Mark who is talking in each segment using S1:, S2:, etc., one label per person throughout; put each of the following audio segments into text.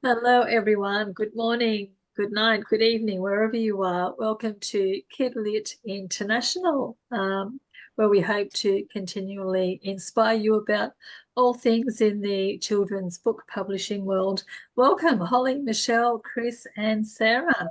S1: Hello, everyone. Good morning, good night, good evening, wherever you are. Welcome to Kidlit International, where we hope to continually inspire you about all things in the children's book publishing world. Welcome, Holly, Michelle, Chris, and Sarah.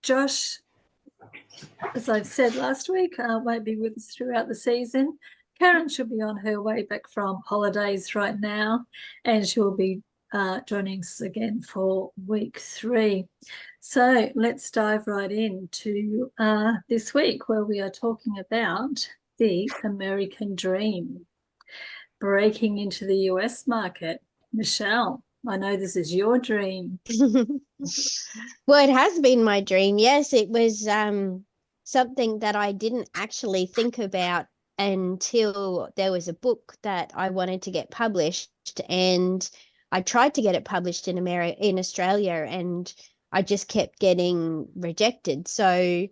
S1: Josh, as I said last week, won't be with us throughout the season. Karen should be on her way back from holidays right now, and she'll be joining us again for week 3. So let's dive right into this week, where we are talking about the American dream, breaking into the US market. Michelle, I know this is your dream.
S2: Well, it has been my dream. Yes, it was something that I didn't actually think about until there was a book that I wanted to get published, and I tried to get it published in Australia, and I just kept getting rejected. So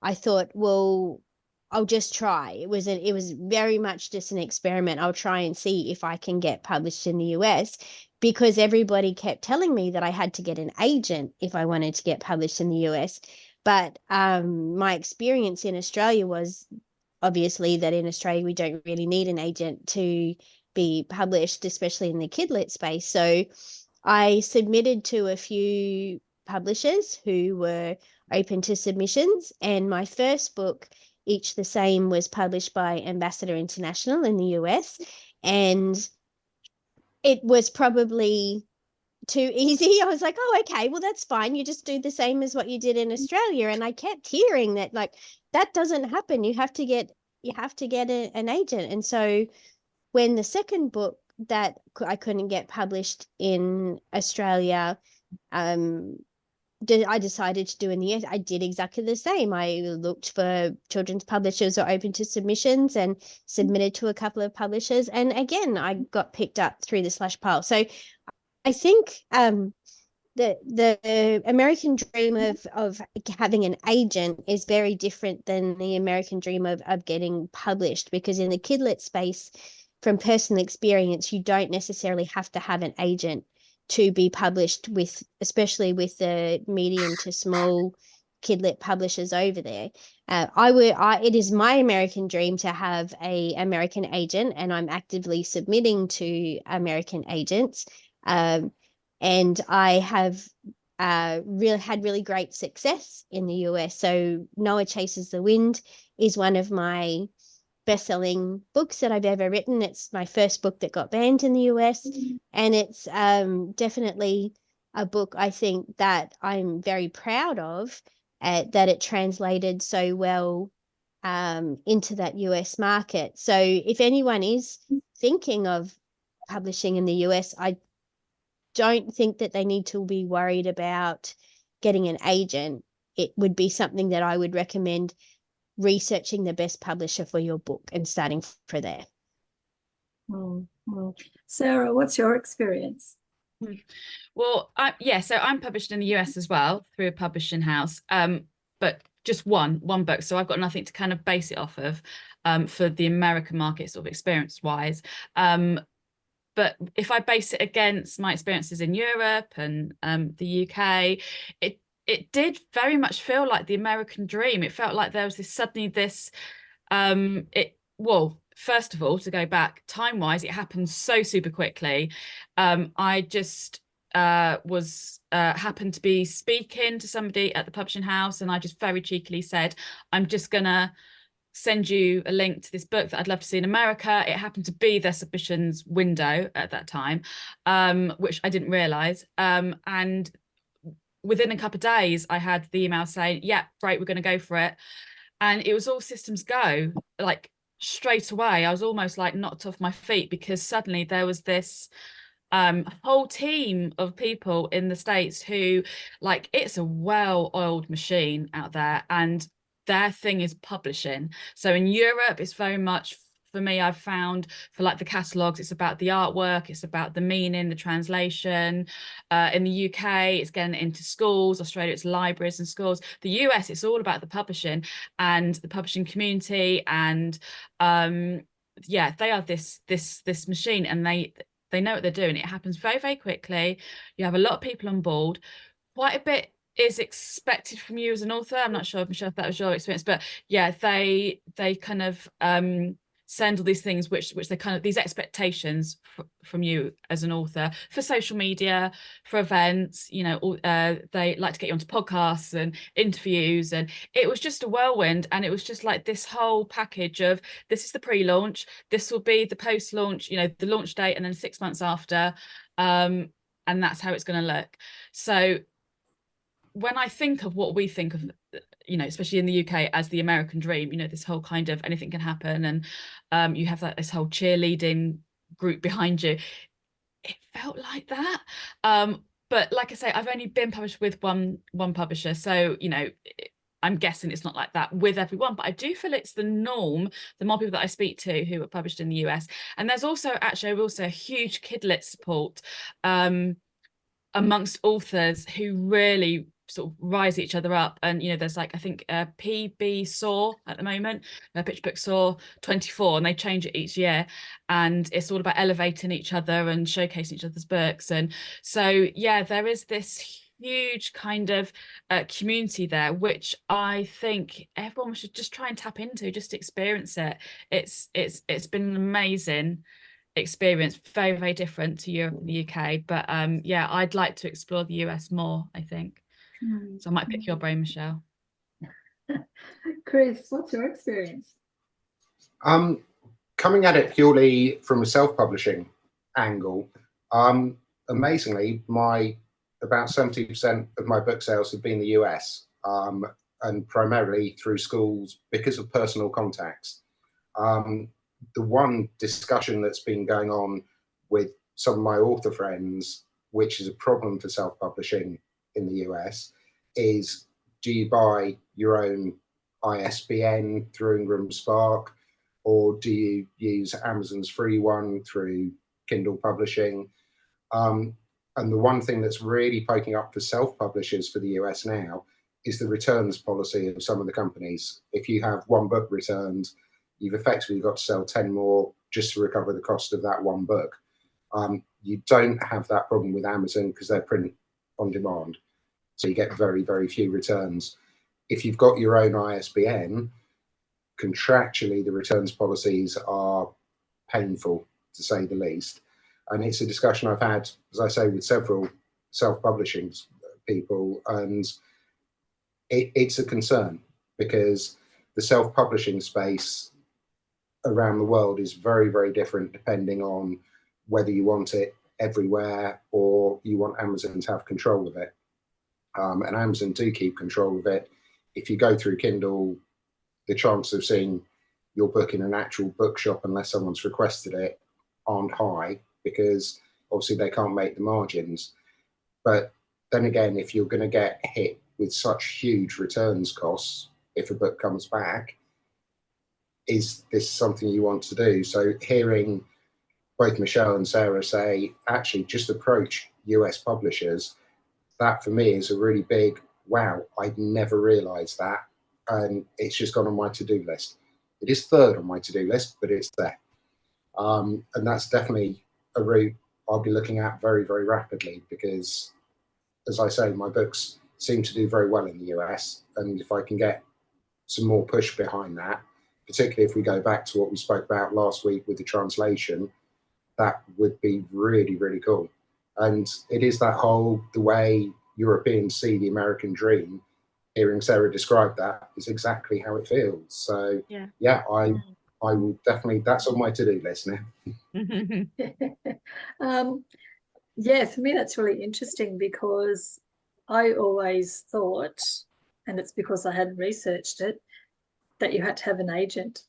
S2: I thought, well, I'll just try. It was very much just an experiment. I'll try and see if I can get published in the US, because everybody kept telling me that I had to get an agent if I wanted to get published in the US. But my experience in Australia was obviously that in Australia we don't really need an agent to be published, especially in the Kidlit space. So I submitted to a few publishers who were open to submissions, and my first book, Each the Same, was published by Ambassador International in the US, and it was probably too easy. I was like, oh, okay, well, that's fine. You just do the same as what you did in Australia. And I kept hearing that, like, that doesn't happen. You have to get an agent. And so when the second book that I couldn't get published in Australia, um, I decided to do in the US, I did exactly the same. I looked for children's publishers who are open to submissions and submitted to a couple of publishers. And again, I got picked up through the slash pile. So I think the American dream of having an agent is very different than the American dream of getting published, because in the Kidlit space, from personal experience, you don't necessarily have to have an agent to be published with, especially with the medium to small Kidlit publishers over there. It is my American dream to have a American agent, and I'm actively submitting to American agents. And I have had really great success in the US. So Noah Chases the Wind is one of my best-selling books that I've ever written. It's my first book that got banned in the US, and it's definitely a book I think that I'm very proud of, that it translated so well into that US market. So if anyone is thinking of publishing in the US, I don't think that they need to be worried about getting an agent. It would be something that I would recommend researching the best publisher for your book and starting for there.
S1: Sarah, what's your experience?
S3: Well, so I'm published in the US as well through a publishing house, but just one book. So I've got nothing to kind of base it off of for the American market, sort of experience-wise. But if I base it against my experiences in Europe and the UK, it did very much feel like the American dream. It felt like there was first of all, to go back time-wise, it happened so super quickly. I just happened to be speaking to somebody at the publishing house, and I just very cheekily said, I'm just gonna send you a link to this book that I'd love to see in America. It happened to be their submissions window at that time, which I didn't realize. And within a couple of days, I had the email saying, yeah, great, we're going to go for it. And it was all systems go, like straight away. I was almost like knocked off my feet, because suddenly there was this whole team of people in the States who, like, it's a well-oiled machine out there, and their thing is publishing. So in Europe, it's very much, for me, I've found, for like the catalogs, it's about the artwork, it's about the meaning, the translation. In the UK, it's getting into schools. Australia, it's libraries and schools. The US, it's all about the publishing and the publishing community, and yeah, they are this machine, and they know what they're doing. It happens very, very quickly. You have a lot of people on board. Quite a bit is expected from you as an author. I'm not sure, Michelle, if that was your experience, but yeah, they kind of send all these things which they kind of, these expectations from you as an author, for social media, for events, you know, they like to get you onto podcasts and interviews, and it was just a whirlwind. And it was just like this whole package of, this is the pre-launch, this will be the post-launch, you know, the launch date, and then 6 months after, and that's how it's going to look. So when I think of what we think of, you know, especially in the UK, as the American dream, you know, this whole kind of anything can happen, and you have this whole cheerleading group behind you, it felt like that. But like I say, I've only been published with one publisher, so you know, I'm guessing it's not like that with everyone, but I do feel it's the norm. The more people that I speak to who are published in the US, and there's also a huge Kidlit support amongst authors who really sort of rise each other up. And you know, there's like, I think PB Saw at the moment, Pitch Book Saw 24, and they change it each year, and it's all about elevating each other and showcasing each other's books. And so yeah, there is this huge kind of community there, which I think everyone should just try and tap into, just experience it. It's been an amazing experience, very, very different to Europe and the UK. But yeah, I'd like to explore the US more, I think. So I might pick your brain, Michelle.
S1: Chris, what's your experience?
S4: Coming at it purely from a self-publishing angle, amazingly, about 70% of my book sales have been the US, and primarily through schools because of personal contacts. The one discussion that's been going on with some of my author friends, which is a problem for self-publishing in the US, is, do you buy your own ISBN through Ingram Spark, or do you use Amazon's free one through Kindle Publishing? And the one thing that's really poking up for self-publishers for the US now is the returns policy of some of the companies. If you have one book returned, you've effectively got to sell 10 more just to recover the cost of that one book. You don't have that problem with Amazon because they're print on demand. So you get very, very few returns. If you've got your own ISBN, contractually, the returns policies are painful, to say the least. And it's a discussion I've had, as I say, with several self-publishing people, and it's a concern because the self-publishing space around the world is very, very different depending on whether you want it everywhere or you want Amazon to have control of it. And Amazon do keep control of it. If you go through Kindle, the chances of seeing your book in an actual bookshop, unless someone's requested it, aren't high because obviously they can't make the margins. But then again, if you're going to get hit with such huge returns costs, if a book comes back, is this something you want to do? So hearing both Michelle and Sarah say, actually just approach US publishers, that for me is a really big, wow, I'd never realized that. And it's just gone on my to-do list. It is third on my to-do list, but it's there. And that's definitely a route I'll be looking at very, very rapidly because, as I say, my books seem to do very well in the US. And if I can get some more push behind that, particularly if we go back to what we spoke about last week with the translation, that would be really, really cool. And it is that whole, the way Europeans see the American dream, hearing Sarah describe that is exactly how it feels. So yeah, I will definitely, that's on my to-do list now.
S1: Yeah, for me that's really interesting because I always thought, and it's because I hadn't researched it, that you had to have an agent.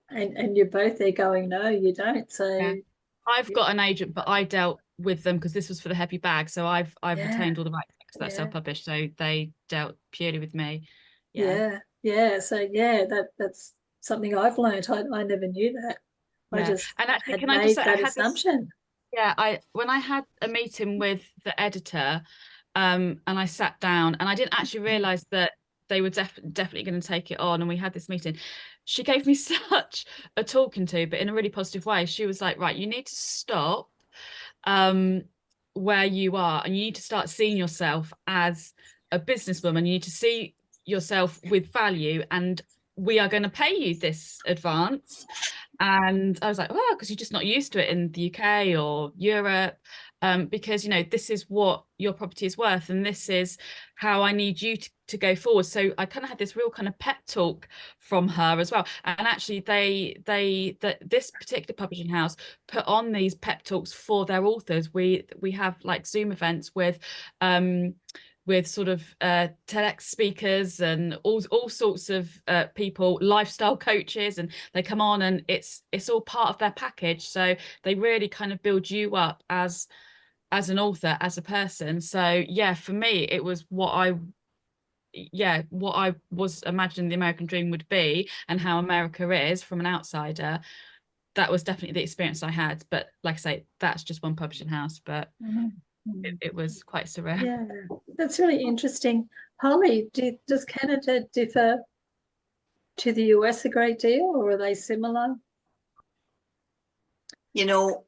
S1: And you're both there going, no, you don't. So
S3: yeah. I've got an agent, but I dealt with them because this was for the heavy bag. So I've retained all the rights because that's self-published. So they dealt purely with me.
S1: Yeah. So yeah, that's something I've learned. I never knew that. I just
S3: and actually,
S1: had
S3: can I just
S1: made
S3: say,
S1: that assumption.
S3: When I had a meeting with the editor, and I sat down and I didn't actually realize that they were definitely going to take it on, and we had this meeting. She gave me such a talking to, but in a really positive way. She was like, right, you need to stop where you are, and you need to start seeing yourself as a businesswoman. You need to see yourself with value, and we are going to pay you this advance. And I was like, oh, because you're just not used to it in the UK or Europe, because, you know, this is what your property is worth, and this is how I need you to go forward. So I kind of had this real kind of pep talk from her as well. And actually this particular publishing house put on these pep talks for their authors. We have like Zoom events with sort of TEDx speakers and all sorts of people, lifestyle coaches, and they come on, and it's all part of their package. So they really kind of build you up as an author, as a person. So yeah, for me, it was what I was imagining the American dream would be, and how America is from an outsider. That was definitely the experience I had. But like I say, that's just one publishing house, but it was quite surreal.
S1: Yeah, that's really interesting. Holly, does Canada differ to the US a great deal, or are they similar?
S5: You know,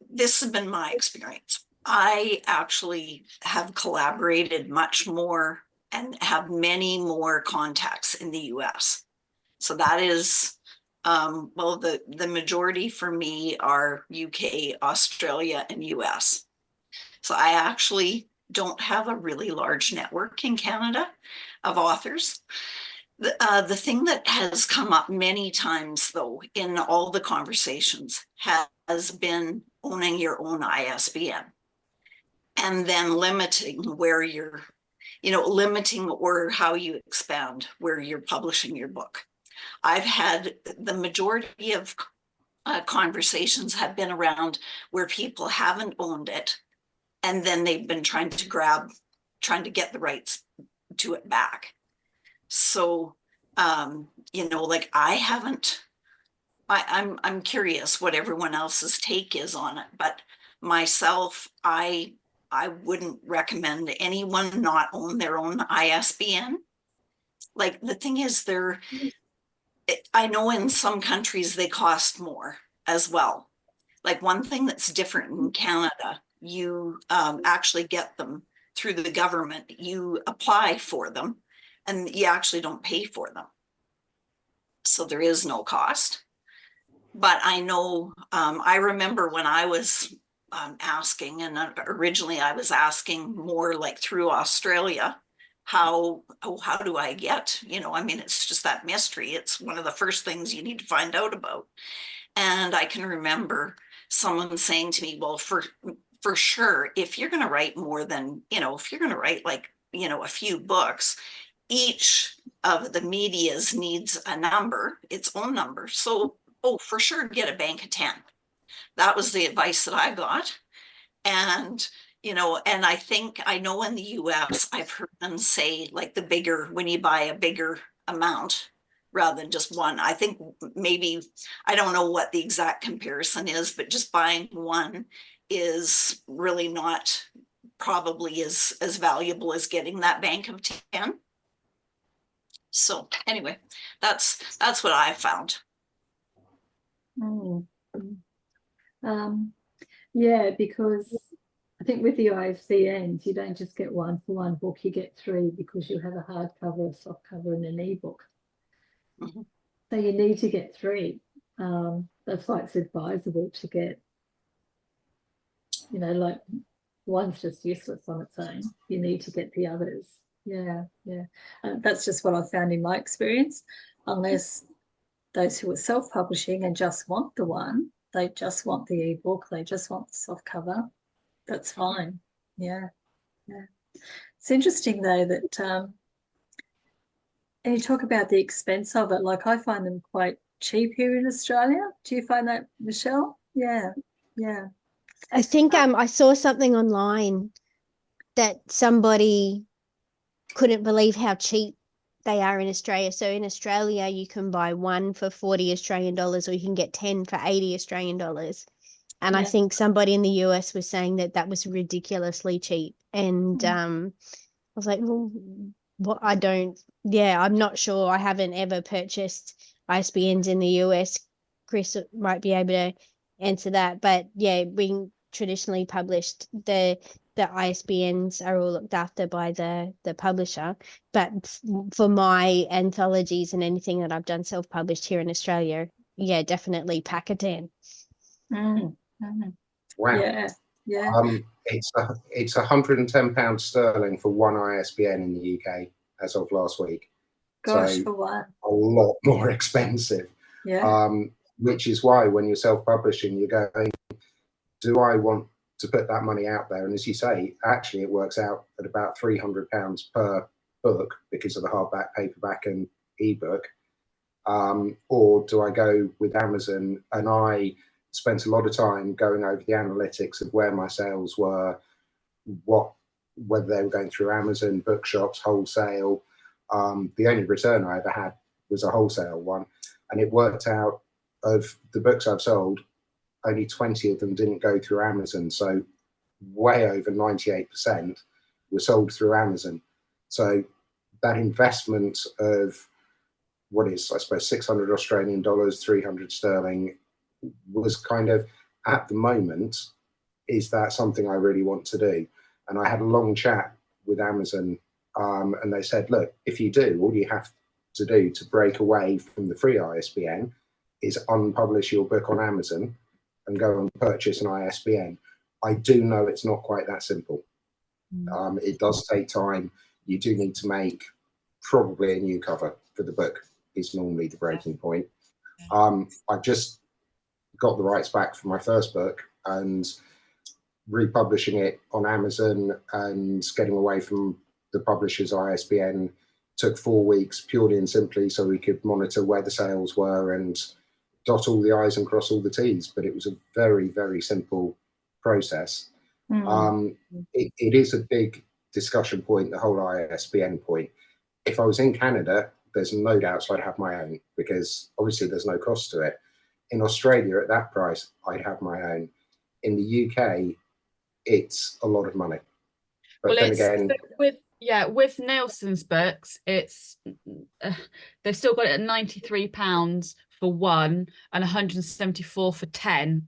S5: this has been my experience. I actually have collaborated much more and have many more contacts in the US. So that is, well, the majority for me are UK, Australia, and US. So I actually don't have a really large network in Canada of authors. The thing that has come up many times, though, in all the conversations has been owning your own ISBN, and then limiting where you're, limiting or how you expand where you're publishing your book. I've had the majority of conversations have been around where people haven't owned it, and then they've been trying to get the rights to it back. So, like I'm curious what everyone else's take is on it, but myself, I wouldn't recommend anyone not own their own ISBN. Like, the thing is, I know in some countries they cost more as well. Like, one thing that's different in Canada, you actually get them through the government. You apply for them, and you actually don't pay for them. So there is no cost. But I know, I remember when I was asking, and originally I was asking more like through Australia, how do I get, it's just that mystery. It's one of the first things you need to find out about. And I can remember someone saying to me, well, for sure, if you're going to write more than, if you're going to write like, a few books, each of the medias needs a number, its own number. So, for sure, get a bank of 10. That was the advice that I got. And, and I know in the US, I've heard them say, like, when you buy a bigger amount rather than just one, I think maybe, I don't know what the exact comparison is, but just buying one is really not probably as valuable as getting that bank of 10. So anyway, that's what I found.
S1: Yeah, because I think with the ISBNs, you don't just get one for one book, you get three, because you have a hardcover, a softcover, and an ebook.
S5: Mm-hmm.
S1: So you need to get three. That's why it's advisable to get, like, one's just useless on its own. You need to get the others. Yeah. That's just what I found in my experience. Unless those who are self-publishing and just want the one, they just want the ebook, they just want the soft cover, that's fine. Yeah. It's interesting though that and you talk about the expense of it. Like, I find them quite cheap here in Australia. Do you find that, Michelle? Yeah.
S2: I think I saw something online that somebody couldn't believe how cheap they are in Australia. So in Australia, you can buy one for 40 Australian dollars, or you can get 10 for 80 Australian dollars. And I think somebody in the US was saying that was ridiculously cheap. And was like, well, what I'm not sure. I haven't ever purchased ISBNs in the US. Chris might be able to answer that. But yeah, being traditionally published, the ISBNs are all looked after by the publisher. But for my anthologies and anything that I've done self-published here in Australia, yeah, definitely pack it in.
S1: Mm, mm.
S4: Wow.
S1: Yeah, yeah.
S4: It's £110 sterling for one ISBN in the UK as of last week.
S1: Gosh,
S4: So
S1: for one.
S4: a lot more expensive.
S1: Yeah.
S4: Which is why when you're self-publishing, you're going, do I want to put that money out there? And as you say, actually it works out at about £300 per book because of the hardback, paperback and ebook. Or do I go with Amazon? And I spent a lot of time going over the analytics of where my sales were, whether they were going through Amazon, bookshops, wholesale. The only return I ever had was a wholesale one, and it worked out of the books I've sold, only 20 of them didn't go through Amazon. So way over 98% were sold through Amazon. So that investment of what is, I suppose, 600 Australian dollars, 300 sterling was kind of, at the moment, is that something I really want to do? And I had a long chat with Amazon, and they said, look, if you do, all you have to do to break away from the free ISBN is unpublish your book on Amazon and go and purchase an ISBN. I do know it's not quite that simple. It does take time. You do need to make probably a new cover for the book is normally the breaking point. I've just got the rights back for my first book, and republishing it on Amazon and getting away from the publisher's ISBN took 4 weeks purely and simply so we could monitor where the sales were and dot all the I's and cross all the T's. But it was a very, very simple process. It is a big discussion point, the whole ISBN point. If I was in Canada, there's no doubt I'd have my own, because obviously there's no cost to it. In Australia, at that price, I'd have my own. In the UK, it's a lot of money. But
S3: Well,
S4: then again,
S3: with Nielsen's books, it's they've still got it at £93 for one and 174 for 10.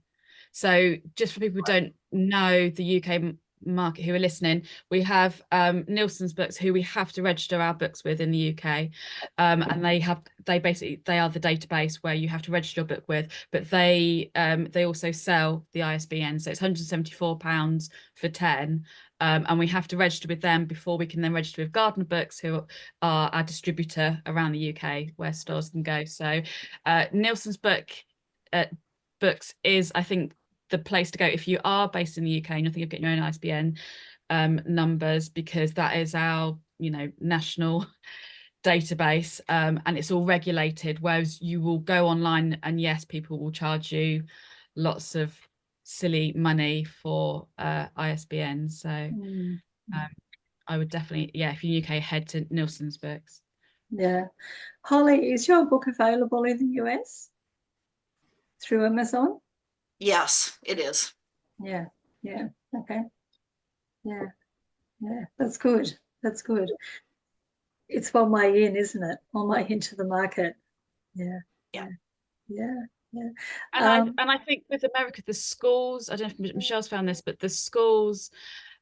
S3: So just for people who don't know the UK market who are listening, we have Nielsen's books who we have to register our books with in the UK, and they are the database where you have to register your book with, but they also sell the ISBN, so it's £174 for 10. And we have to register with them before we can then register with Gardner Books, who are our distributor around the UK where stores can go. So Nielsen's books is, I think, the place to go if you are based in the UK and you're thinking of getting your own ISBN numbers, because that is our, national database, and it's all regulated, whereas you will go online and yes, people will charge you lots of silly money for ISBN. So I would definitely, if you're UK, head to Nielsen's books.
S1: Yeah. Holly, is your book available in the US through Amazon?
S5: Yes, it is.
S1: Yeah. Okay. Yeah. That's good. It's one way in, isn't it? One way into the market. Yeah.
S3: And I think with America, the schools, I don't know if Michelle's found this, but the schools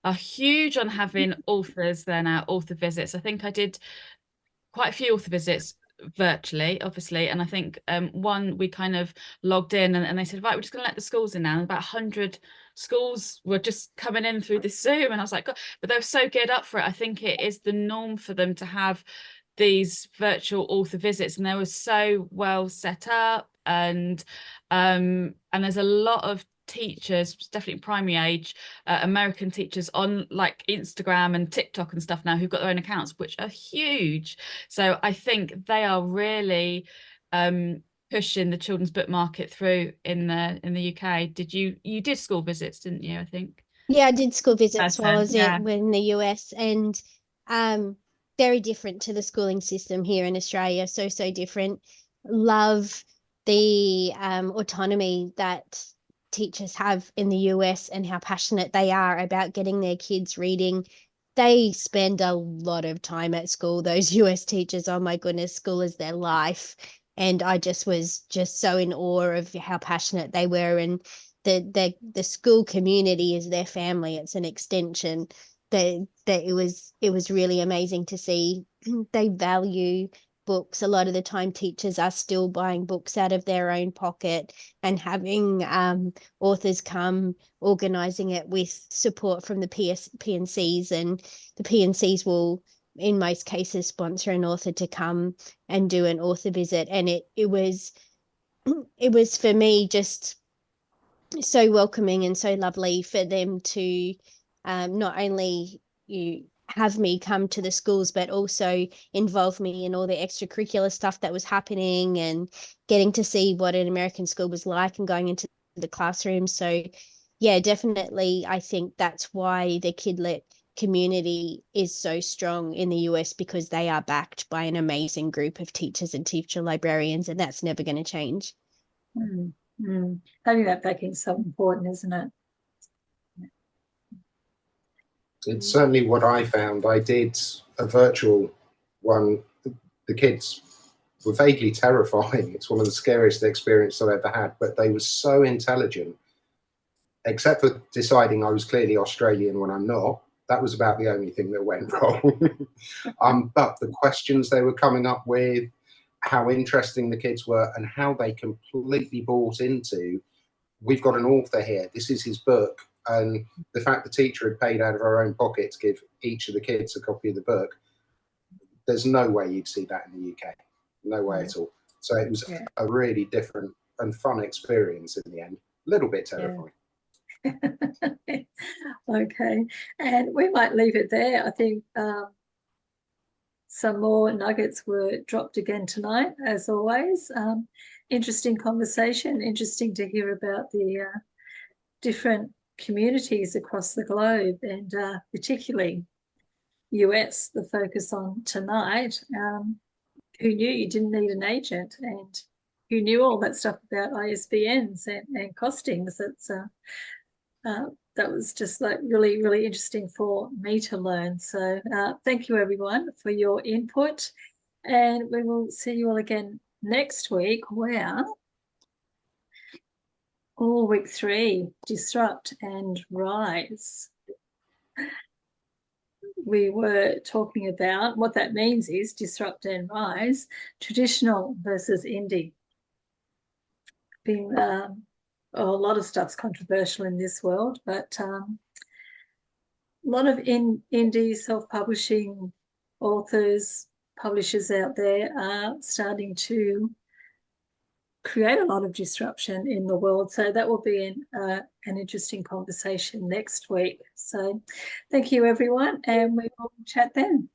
S3: are huge on having authors there now, author visits. I think I did quite a few author visits virtually, obviously, and I think one we kind of logged in and they said, right, we're just going to let the schools in now, and about 100 schools were just coming in through the Zoom, and I was like, God, but they were so geared up for it. I think it is the norm for them to have these virtual author visits, and they were so well set up, and there's a lot of teachers, definitely primary age, American teachers on like Instagram and TikTok and stuff now who've got their own accounts, which are huge. So I think they are really pushing the children's book market through in the UK. You did school visits, didn't you? I think.
S2: Yeah, I did school visits while I was in the US, and very different to the schooling system here in Australia. So different. Love the autonomy that teachers have in the US and how passionate they are about getting their kids reading they spend a lot of time at school, those US teachers. Oh my goodness, school is their life. And I just was just so in awe of how passionate they were. And the school community is their family. It's an extension. That it was really amazing to see. They value books. A lot of the time teachers are still buying books out of their own pocket and having authors come, organizing it with support from the PNCs, and the PNCs will in most cases sponsor an author to come and do an author visit. And it was for me just so welcoming and so lovely for them to not only you have me come to the schools, but also involve me in all the extracurricular stuff that was happening, and getting to see what an American school was like and going into the classroom. So yeah, definitely I think that's why the Kidlit community is so strong in the US, because they are backed by an amazing group of teachers and teacher librarians, and that's never going to change.
S1: Having that backing is so important, isn't it?
S4: It's certainly what I found. I did a virtual one. The kids were vaguely terrifying. It's one of the scariest experiences I've ever had, but they were so intelligent, except for deciding I was clearly Australian when I'm not. That was about the only thing that went wrong. But the questions they were coming up with, how interesting the kids were, and how they completely bought into, we've got an author here, this is his book. And the fact the teacher had paid out of her own pocket to give each of the kids a copy of the book, there's no way you'd see that in the UK. No way at all. So it was a really different and fun experience in the end. A little bit terrifying.
S1: Okay, and we might leave it there. I think some more nuggets were dropped again tonight, as always. Interesting conversation, interesting to hear about the different communities across the globe, and particularly US, the focus on tonight. Who knew you didn't need an agent, and who knew all that stuff about ISBNs and costings? That's that was just like really, really interesting for me to learn. So thank you everyone for your input, and we will see you all again next week, where all week 3, disrupt and rise. We were talking about what that means is disrupt and rise, traditional versus indie. Being a lot of stuff's controversial in this world, but a lot of indie self-publishing authors, publishers out there are starting to create a lot of disruption in the world. So that will be an interesting conversation next week. So thank you, everyone, and we will chat then.